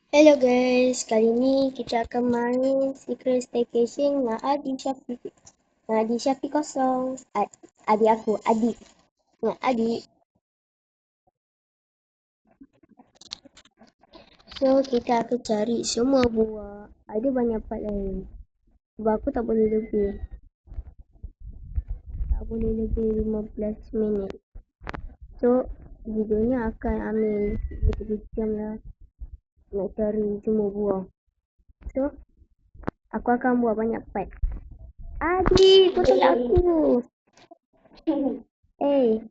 Hello guys, kali ni kita akan main Secret Staycation dengan Adi Syafiq. Dengan Adi Syafiq kosong. Adik aku, adik. Dengan adik. So, kita akan cari semua buah. Ada banyak part lain. Sebab aku tak boleh lebih. Tak boleh lebih 15 minit. So, videonya akan ambil 3 jam lah. Nak cari semua buah. So, aku akan buat banyak part. Adi, kau tolak aku. Eh,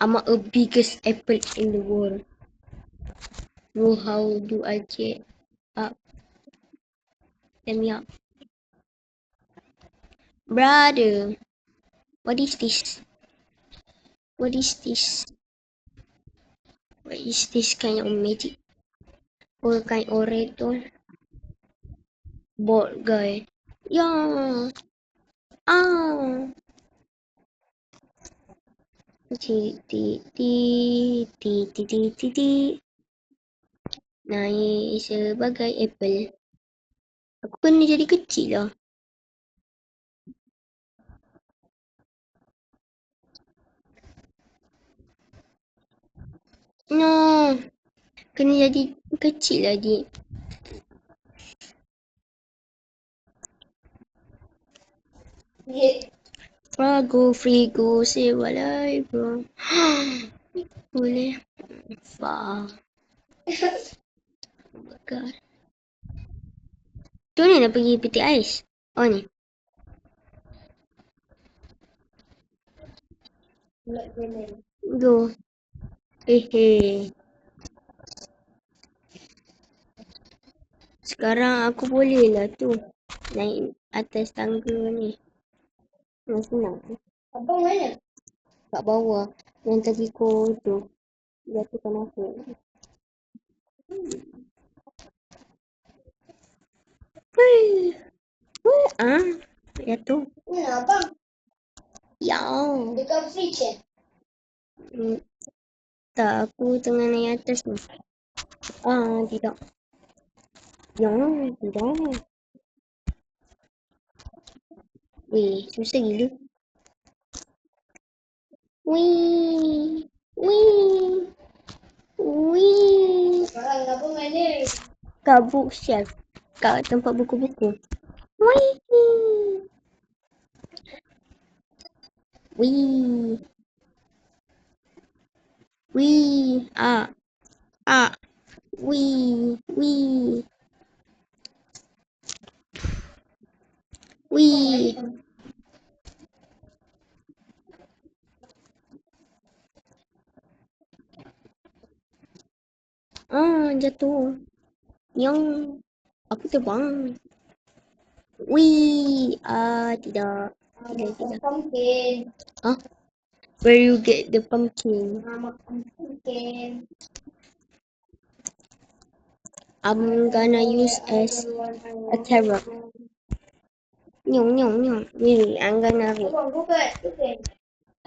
I'm a biggest apple in the world. Bro, how do I get up? Let me up. Brother, what is this? What is this? What is this kind of magic? Or kind of orator? Bored guy. Yeah. Ah. Ti ti ti ti ti ti ti ti. Naik sebagai apple. Aku kena jadi kecil lah. No. Kena jadi kecil lah dik. Frago, Frigo, save alive bro. Boleh. Fah. Bakar. Tu ni nak pergi peti ais. Oh ni. Go. Sekarang aku boleh lah tu. Naik atas tangga ni. Senang. Abang mana? Kat bawah. Yang tadi kau tu. Jatuhkan aku. Weh. Weh. Ah. Jatuh. Mana abang? Ya. Dekat fridge eh? Tak, aku tengah naik atas ni. Tidak. Ya, tidak. Weh, susah gila. Wih. Wih. Wih. Sekarang apa mana? Kat bookshelf. Kat tempat buku-buku. Wih. Wih. Wih. Wih. Wih. Wih. Jatuh. Yang aku terbang. Wih. Tidak. Tidak. Pumpkin. Huh? Where you get the pumpkin? Pumpkin. I'm gonna use as a carrot. Nyong. Really, I'm gonna read. Google.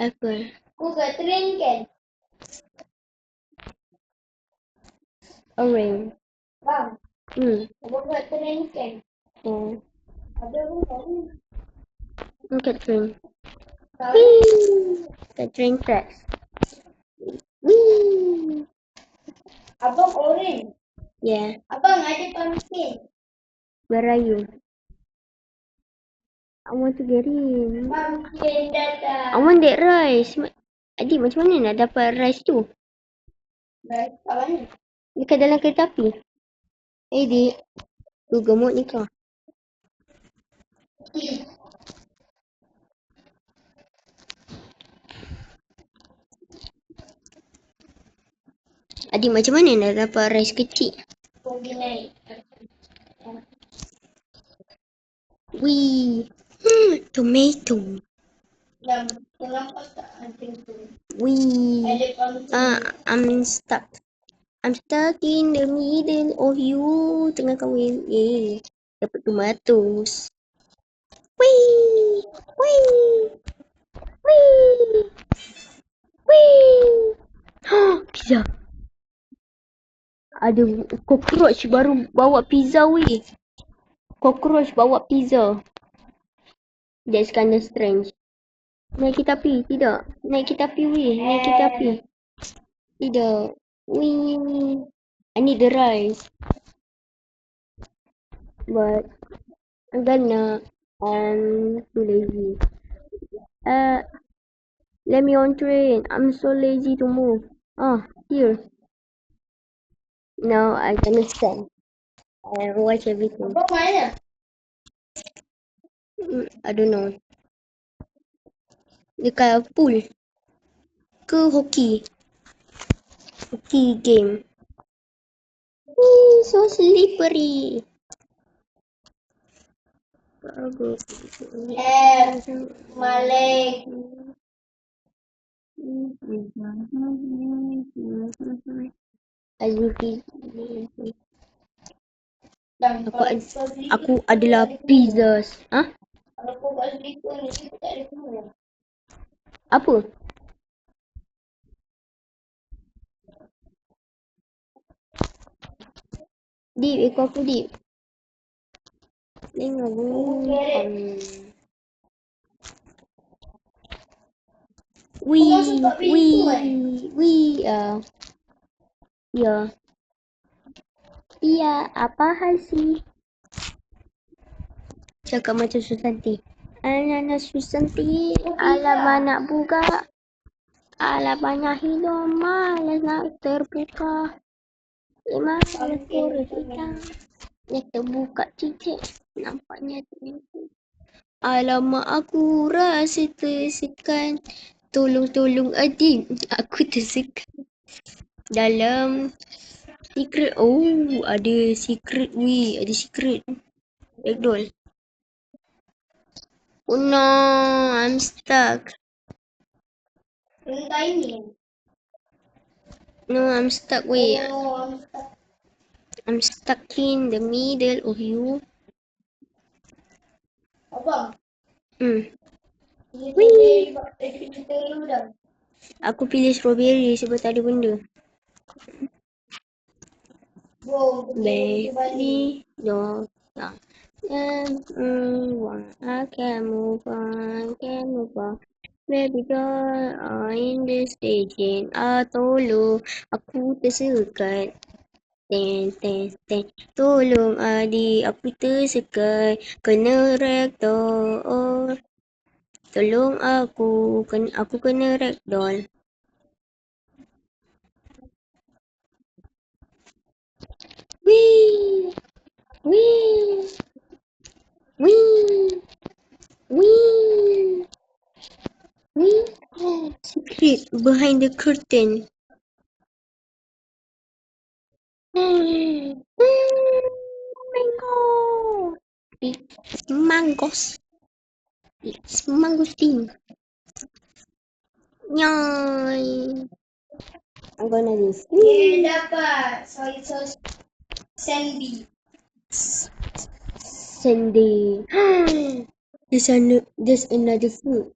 Apple. Google train kan? Orange. Bang. Google train kan? Ada pun. Look at train. Whee! The train tracks. Whee! Abang orange. Yeah. Abang ada pumpkin. Where are you? I want to get in. Pumpkin datang. I want that rice. Adik macam mana nak dapat rice tu? Rice kat mana? Dekat dalam kereta api. Dik. Tu gemuk ni kau. Adik macam mana nak dapat rice kecil? Pergi naik. Wee. Tomato. Wee. I'm stuck. I'm stuck in the middle of you. Tengah kahwin. Dapat tomatoes. Wee. Wee. Wee. pizza. Ada cockroach baru bawa pizza weh. Cockroach bawa pizza. That's kind of strange. Naiki tapi, tidak. Naiki tapi weh, naiki tapi. Tidak. Wee. I need the rice. But I'm gonna. I'm too lazy. Let me on train. I'm so lazy to move. Here. Now I can stand and watch everything. I don't know. Dekat pool ke hoki? Hoki game. So slippery. Bagus. Malay. Aku adalah pizzas. Kalau kau kat slipper ni, kau tak ada semua. Apa? Dip, ekor aku dip. Tengok. Wee. Ya. Iya, apa hal sih? Cakap macam Susanti. Anak Susanti, alamak nak buka. Alah banyak hidung, malas nak terbuka. Malas kurus hitam. Nak terbuka titik, nampaknya terbuka. Alamak aku rasa tersekan. Tolong adik, aku tersekan. Dalam secret, ada secret weh, ada secret. Ragdoll. Oh no, I'm stuck. No, I'm stuck weh. I'm stuck in the middle of you. Apa? Wee. Kita dulu dah. Aku pilih strawberry sebab tak ada benda. Baby, don't stop. I can move on. Baby girl, in the staging. Tolong, aku tersekat. Ten. Tolong adik, aku tersekat. Kena rektor. Tolong aku kena ragdoll. Wee. Secret behind the curtain. Mango. It's mangos. It's mangosteen. Nyai. I'm gonna lose. Dapat. Soy sauce. Sandy. Sunday. There's another food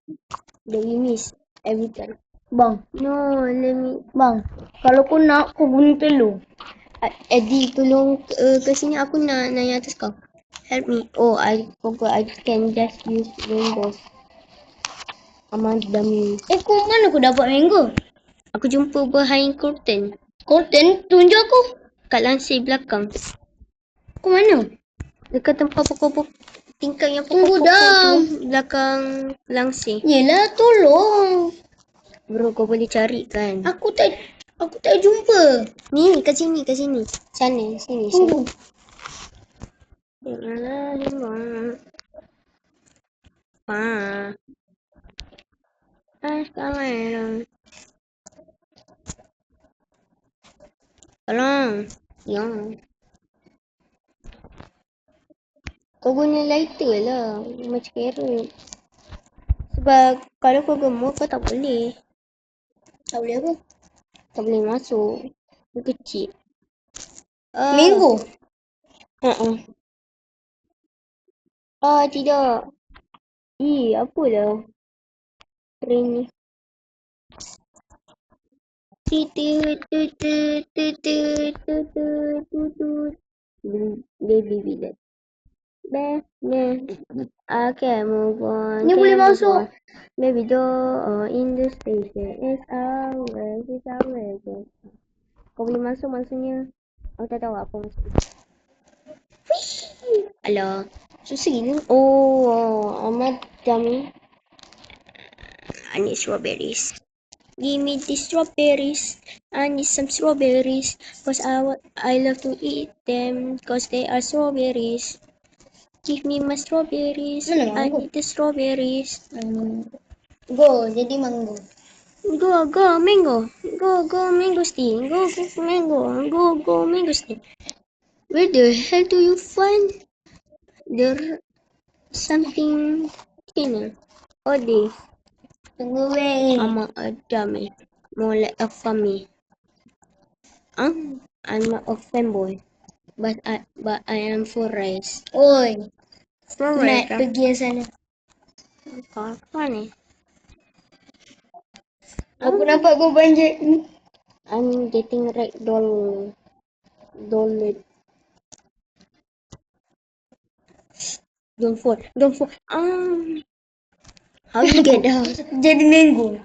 that we miss every time. Bang. No, let me. Bang. Kalau kau nak, kau bunuh telur. Eddie, tolong ke sini, aku nak naik atas kau. Help me. Oh, I forgot. I can just use rainbows. Amadami. Kau mana kau dapat mango? Aku jumpa behind curtain. Curtain? Tunjuk aku. Kat lansir belakang. Kau mana? Dekat tempat pokok-pokok. Tingkat yang Tunggu pokok-pokok dah. tu. Belakang lansir. Yelah, tolong. Bro, kau boleh cari kan? Aku tak jumpa. Ni, kat sini. Sana, sini. Tunggu. Tolong. Ya. Kau guna lighter lah. Macam carrot. Sebab kalau kau gemuk, kau tak boleh. Tak boleh apa? Tak boleh masuk. Dia kecil. Mango? Tidak. Apalah. Train ni. Baby village. Okay, move on. Ni boleh Move masuk. on. Baby door in the station is ours. It's ours. Kau boleh masuk maksudnya. Aku tak tahu apa maksudnya. Alah. Susah gila. Oh, macam ni. I need strawberries. Give me the strawberries. I need some strawberries. Cause I love to eat them. Cause they are strawberries. Give me my strawberries. Mana I mango? need the strawberries. Go, jadi mango. Go, mango. Go, mangosteen. Go, mango. Go, mangosteen. Where the hell do you find there something thinner? Oh, this. Tunggu weh. Mama Adam. More like a family. I'm not a fanboy. But I am for rice. Oi, For Mat, rice. pergi yang sana. Apa ni? Aku nampak kau banjir. I'm getting ragdoll. Dollet. Don't fall. How you get down? Jadi mango.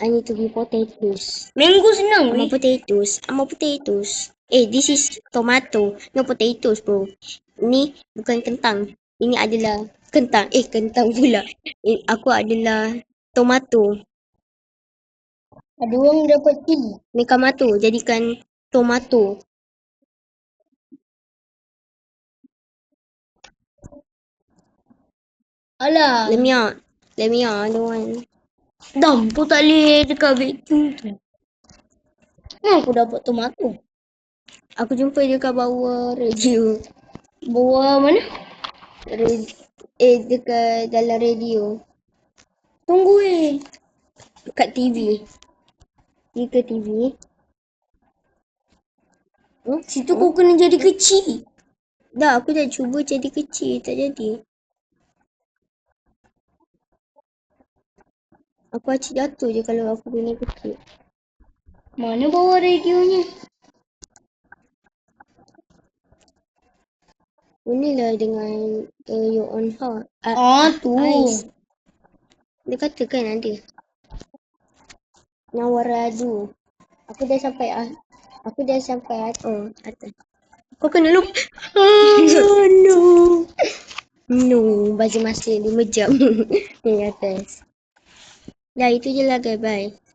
I need to be potatoes. Mango senang I'm a weh. potatoes. This is tomato. No potatoes, bro. Ni bukan kentang. Ini adalah kentang. Kentang pula. Aku adalah tomato. Ada orang dapat tea. Mikamato. Jadikan tomato. Alah. Let me out. I don't want. Dampu tak boleh dekat vacuum tu. Aku dapat tomato. Aku jumpa dia kat bawah radio. Bawa mana? Dekat dalam radio. Tunggu weh. Kat TV. Dia ke TV. Situ kau kena jadi kecil. Dah, aku dah cuba jadi kecil. Tak jadi. Aku acik jatuh je kalau aku guna kecil. Mana bawa radionya? Inilah dengan your own heart. Tu. Eyes. Dia kata kan ada. Nawaradu. Aku dah sampai atas. Kau kena lupa. No. No, baju masa 5 jam. Di atas. Dah, itu je lah guys. Bye.